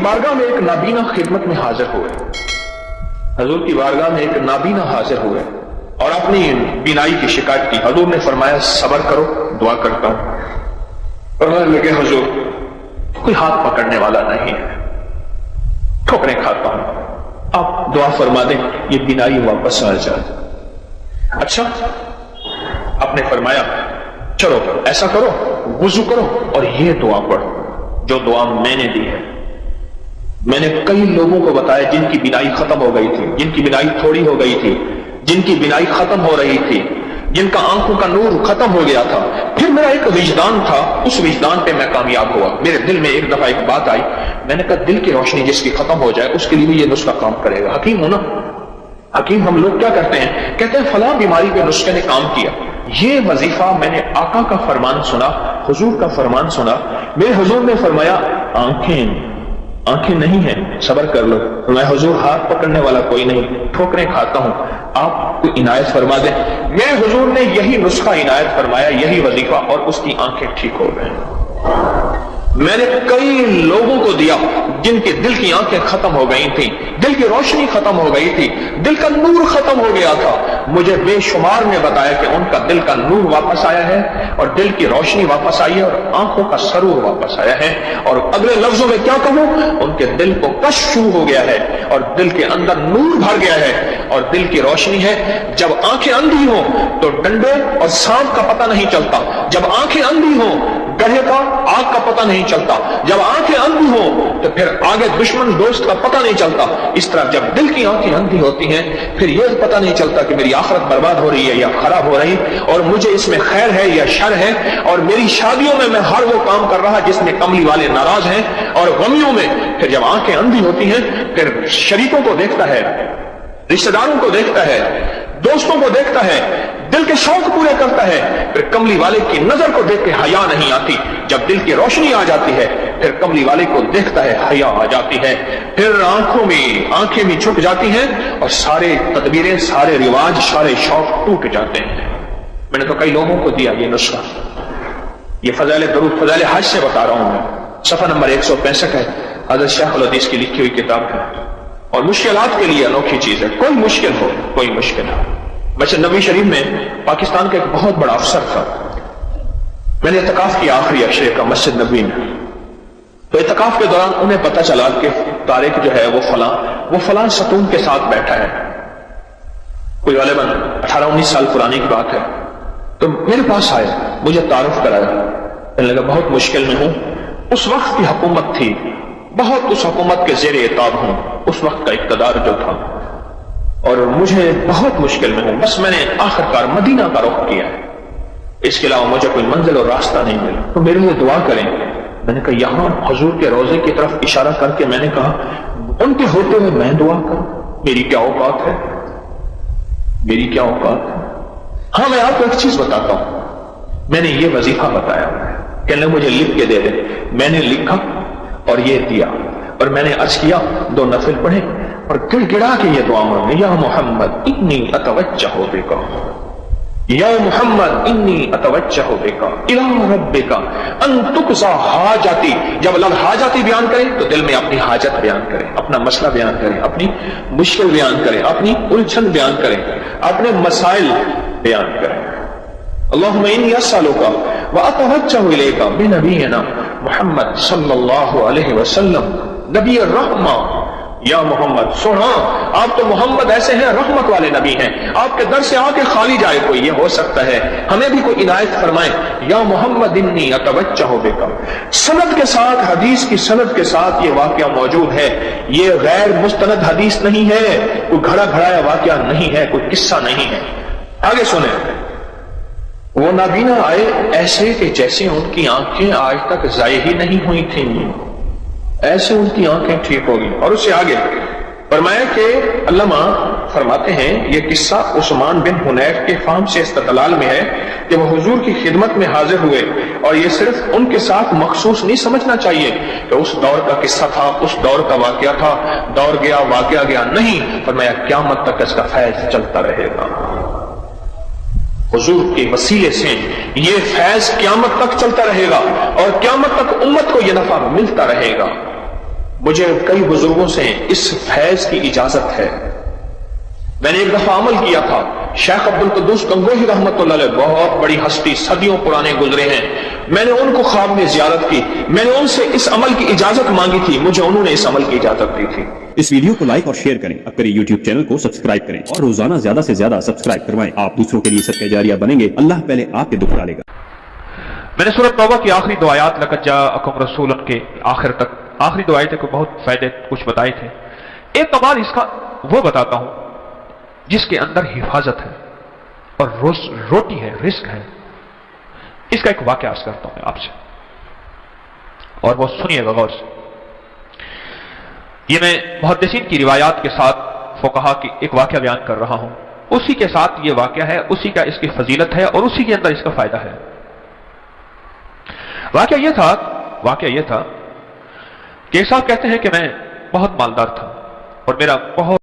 बारगाह में एक नाबीना खिदमत में हाजिर हुए। हजूर की बारगाह में एक नाबीना हाजिर हुए और अपनी बीनाई की शिकायत की। हजूर ने फरमाया सब्र करो, दुआ करता हूं। और लगे हजूर कोई हाथ पकड़ने वाला नहीं है, ठोकरें खाता हूं, आप दुआ फरमा दें ये बीनाई वापस आ जाए। अच्छा, आपने फरमाया चलो ऐसा करो, वुजू करो और ये दुआ पढ़ो जो दुआ मैंने दी है। मैंने कई लोगों को बताया जिनकी बिनाई खत्म हो गई थी, जिनकी बिनाई थोड़ी हो गई थी, जिनकी बिनाई खत्म हो रही थी, जिनका आंखों का नूर खत्म हो गया था। फिर मेरा एक विजदान था, उस विजदान पे मैं कामयाब हुआ। मेरे दिल में एक दफा एक बात आई, मैंने कहा दिल की रोशनी जिसकी खत्म हो जाए उसके लिए भी ये नुस्खा काम करेगा। हकीम हो ना, हकीम हम लोग क्या करते हैं, कहते हैं फलां बीमारी पे नुस्खे ने काम किया। ये वजीफा मैंने आका का फरमान सुना, हुजूर का फरमान सुना। मेरे हुजूर ने फरमाया आंखें नहीं है, सब्र कर लो। मैं हुजूर हाथ पकड़ने वाला कोई नहीं, ठोकरें खाता हूं, आप कोई इनायत फरमा दे। मेरे हुजूर ने यही नुस्खा इनायत फरमाया, यही वजीफा, और उसकी आंखें ठीक हो गई। मैंने कई लोगों को दिया जिनके दिल की आंखें खत्म हो गई थी, दिल की रोशनी खत्म हो गई थी, दिल का नूर खत्म हो गया था। मुझे बेशुमार ने बताया कि उनका दिल का नूर वापस आया है और दिल की रोशनी वापस आई है और आंखों का सरूर वापस आया है। और अगले लफ्जों में क्या कहूं, उनके दिल को कश्फ शुरू हो गया है और दिल के अंदर नूर भर गया है और दिल की रोशनी है। जब आंखें अंधी हो तो डंडे और सांप का पता नहीं चलता, जब आंखें अंधी हो गधे का आग का पता नहीं चलता, जब आंखें अंधी हो तो फिर आगे दुश्मन दोस्त का पता नहीं चलता। इस तरह जब दिल की आंखें अंधी होती हैं फिर यह पता नहीं चलता कि मेरी आखिरत बर्बाद हो रही है या खराब हो रही, और मुझे इसमें खैर है या शर है। और मेरी शादियों में मैं हर वो काम कर रहा जिसमें कमली वाले नाराज हैं, और गमियों में फिर जब आंखें अंधी होती हैं फिर शरीकों को देखता है, रिश्तेदारों को देखता है, दोस्तों को देखता है, दिल के शौक पूरे करता है। फिर कमली वाले की नजर को देख के हया नहीं आती, जब दिल की रोशनी आ जाती है फिर कमली वाले को देखता है, हया आ जाती है। फिर आंखें भी झुक जाती हैं और सारे तदबीरें, सारे रिवाज, सारे शौक टूट जाते हैं। मैंने तो कई लोगों को दिया ये नुस्खा। ये फज़ाइल दरूद, फज़ाइल हज से बता रहा हूं मैं, सफा नंबर 165 है, हज़रत शेख अल हदीस की लिखी हुई किताब है। और मुश्किलात के लिए अनोखी चीज है, कोई मुश्किल हो, कोई मुश्किल हो। मस्जिद नबी शरीफ में पाकिस्तान का एक बहुत बड़ा अफसर था, मैंने इत्तिकाफ किया आखिरी अशरे का मस्जिद नबी में। तो इत्तिकाफ के दौरान उन्हें पता चला कि तारिक जो है वो फलां सतून के साथ बैठा है, कोई गालिबन 18-19 साल पुरानी की बात है। तो मेरे पास आए, मुझे तारुफ कराया, कहने लगा बहुत मुश्किल में हूं, उस वक्त की हुकूमत थी, बहुत उस हुकूमत के ज़ेरे इताब हूं, उस वक्त का इक़्तिदार जो था, और मुझे बहुत मुश्किल में हूं, बस मैंने आखिरकार मदीना का रुख किया है, इसके अलावा मुझे कोई मंजिल और रास्ता नहीं मिला, तो मेरे लिए दुआ करें। मैंने कहा यहां हुजूर के रोजे की तरफ इशारा करके मैंने कहा उनके होते हुए मैं दुआ करूं, मेरी क्या औकात है, मेरी क्या औकात है। हाँ, मैं आपको एक चीज बताता हूं, मैंने ये वजीफा बताया, कहने मुझे लिख के दे दे। मैंने लिखा और ये दिया, और मैंने अर्ज किया 2 नफिल पढ़े और गिड़गिड़ा के ये दुआ मांगी, या मोहम्मद इन्नी अतवज्जहु बिका, या मोहम्मद इन्नी अतवज्जहु बिका इला रब्बिका अन तुक़ज़ा हाजती। जब लग हाजती बयान करें तो दिल में अपनी हाजत बयान करें, अपना मसला बयान करें, अपनी मुश्किल बयान करें, अपनी उलझन बयान करें, अपने मसाइल बयान करें। अल्लाहुम्मा इन्नी अस्अलुका व अतवज्जहु इलैका बिनबीना मुहम्मद सल्लल्लाहु अलैहि वसल्लम नबी रहमा। या मोहम्मद, सुना आप तो मोहम्मद ऐसे हैं, रहमत वाले नबी हैं, आपके दर से आके खाली जाए कोई, ये हो सकता है, हमें भी कोई इनायत फरमाए। या मोहम्मद इन्नी अतवज्जहु बिका। सनद के साथ, हदीस की सनद के साथ ये वाकया मौजूद है, ये गैर मुस्तनद हदीस नहीं है, कोई घड़ा घड़ाया वाकया नहीं है, कोई किस्सा नहीं है। आगे सुने, वो नाबीना आए ऐसे कि जैसे उनकी आंखें आज तक ज़ाय ही नहीं हुई थी, ऐसे उनकी आंखें ठीक होगी। और उससे आगे फरमाया कि अल्लामा फरमाते हैं ये किस्सा उस्मान बिन हुनैफ के फाहम से इस्तदलाल में है कि वो हुजूर की खिदमत में हाजिर हुए, और ये सिर्फ उनके साथ मखसूस नहीं समझना चाहिए कि उस दौर का किस्सा था, उस दौर का वाकया था, दौर गया वाकया गया, नहीं, फरमाया क़यामत तक इसका फैज चलता रहेगा। हुजूर के वसीले से ये फैज क़यामत तक चलता रहेगा और क़यामत तक उम्मत को ये नफा मिलता रहेगा। مجھے کئی بزرگوں سے اس فیض کی اجازت ہے. میں نے ایک دفعہ عمل کیا تھا. شیخ عبد القدوس گنگوہی رحمۃ اللہ علیہ بہت بڑی ہستی، صدیوں پرانے گزرے ہیں. میں نے ان کو خواب میں زیارت کی. میں نے ان سے اس عمل کی اجازت مانگی تھی، مجھے انہوں نے اس عمل کی اجازت دی تھی. اس ویڈیو کو لائک اور شیئر کریں. اکبر یوٹیوب چینل کو سبسکرائب کریں اور روزانہ زیادہ سے زیادہ سبسکرائب کروائیں. آپ دوسروں کے لیے صدقہ جاریہ بنیں گے. اللہ پہلے آپ کے دکھ ڈالے گا. میں نے سورۃ توبہ کی آخری دو آیات لقد جاءکم رسول کے آخر تک، آخری دو آیتیں کو بہت فائدے کچھ بتائے تھے. ایک کمال اس کا وہ بتاتا ہوں جس کے اندر حفاظت ہے اور روٹی ہے، رزق ہے. اس کا ایک واقعہ عرض کرتا ہوں میں آپ سے، اور وہ سنیے گا غور سے. یہ میں محدثین کی روایات کے ساتھ فقہا کی ایک واقعہ بیان کر رہا ہوں. اسی کے ساتھ یہ واقعہ ہے، اسی کا اس کی فضیلت ہے اور اسی کے اندر اس کا فائدہ ہے. واقعہ یہ تھا کہ ایک صاحب کہتے ہیں کہ میں بہت مالدار تھا اور میرا بہت